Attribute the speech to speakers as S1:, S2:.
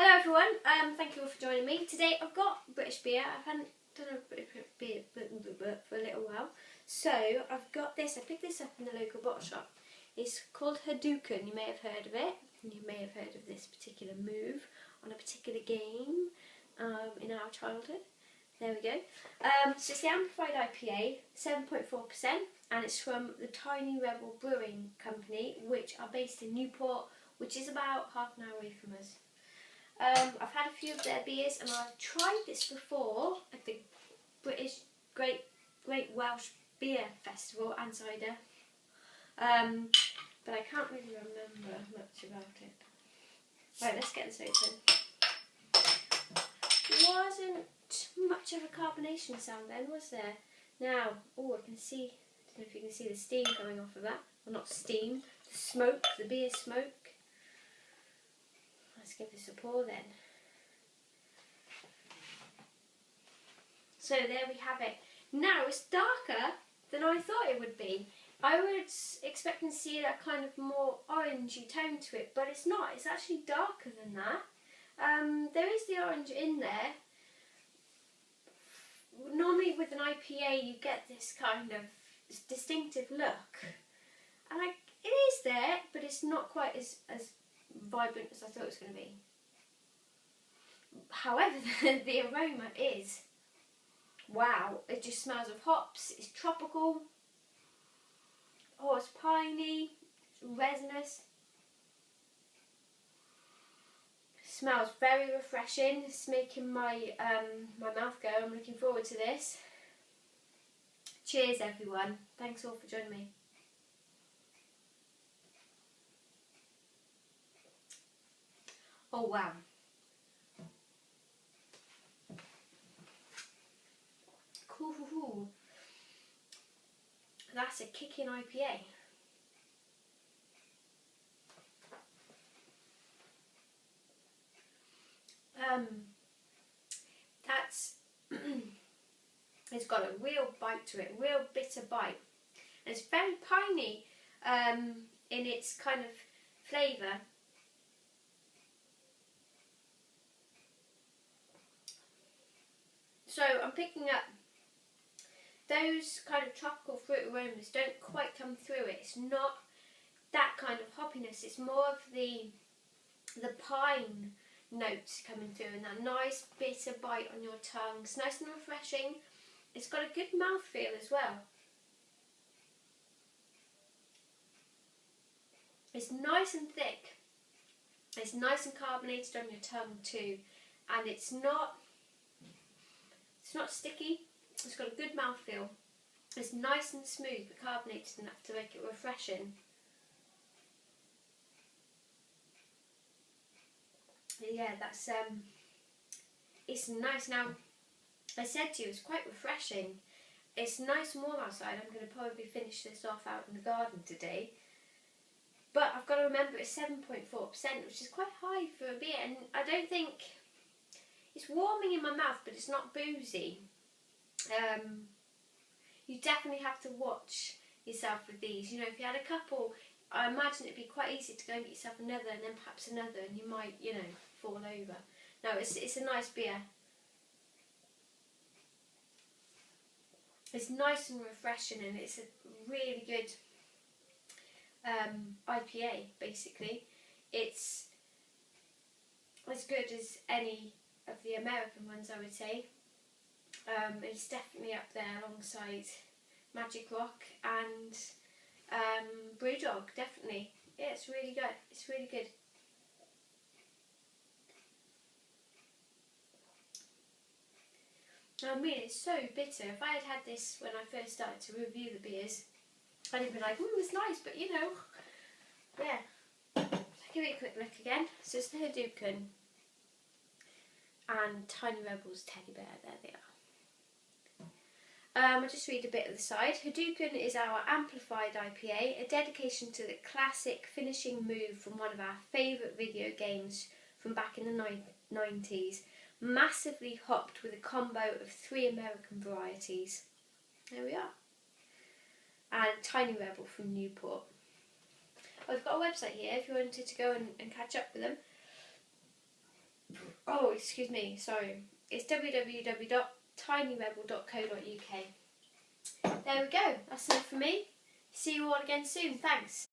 S1: Hello everyone, thank you all for joining me. Today I've got British beer. I haven't done a British beer for a little while. So I've got this, I picked this up in the local bottle shop. It's called Hadouken, you may have heard of it. You may have heard of this particular move on a particular game in our childhood. There we go. So it's the Amplified IPA, 7.4%, and it's from the Tiny Rebel Brewing Company, which are based in Newport, which is about half an hour away from us. I've had a few of their beers and I've tried this before at the British Great Welsh Beer Festival and cider, but I can't really remember much about it. Right, let's get this open. Wasn't much of a carbonation sound then, was there? Now, oh, I can see, I don't know if you can see the steam coming off of that. Well, not steam, the smoke, the beer smoke. Let's give this a pour then. So there we have it. Now it's darker than I thought it would be. I was expecting to see that kind of more orangey tone to it, but it's not. It's actually darker than that. There is the orange in there. Normally with an IPA you get this kind of distinctive look. And it is there, but it's not quite as vibrant as I thought it was going to be. However, the aroma is, wow, it just smells of hops, it's tropical, oh, it's piney, it's resinous, it smells very refreshing, it's making my mouth go. I'm looking forward to this. Cheers everyone, thanks all for joining me. Oh wow. Cool. That's a kicking IPA. That's it's got a real bite to it, real bitter bite. And it's very piney in its kind of flavour. So I'm picking up those kind of tropical fruit aromas don't quite come through it. It's not that kind of hoppiness. It's more of the pine notes coming through and that nice bitter bite on your tongue. It's nice and refreshing. It's got a good mouthfeel as well. It's nice and thick. It's nice and carbonated on your tongue too, and it's not sticky. It's got a good mouthfeel. It's nice and smooth but carbonated enough to make it refreshing. Yeah, that's it's nice. Now, I said to you, it's quite refreshing. It's nice and warm outside. I'm going to probably finish this off out in the garden today. But I've got to remember it's 7.4%, which is quite high for a beer, and I don't think it's warming in my mouth, but it's not boozy. You definitely have to watch yourself with these. You know, if you had a couple, I imagine it'd be quite easy to go and get yourself another and then perhaps another, and you might, you know, fall over. No, it's a nice beer. It's nice and refreshing, and it's a really good IPA, basically. It's as good as any of the American ones, I would say. It's definitely up there alongside Magic Rock and Brewdog, definitely. Yeah, it's really good. It's really good. I mean, it's so bitter. If I had this when I first started to review the beers, I'd have been like, it's nice, but you know, yeah. I'll give it a quick look again. So it's the Hadouken and Tiny Rebel's Teddy Bear. There they are. I'll just read a bit of the side. Hadouken is our amplified IPA, a dedication to the classic finishing move from one of our favourite video games from back in the 90s. Massively hopped with a combo of 3 American varieties. There we are. And Tiny Rebel from Newport. I've got a website here if you wanted to go and catch up with them. Oh, excuse me, sorry. It's www.tinyrebel.co.uk. There we go. That's it for me. See you all again soon. Thanks.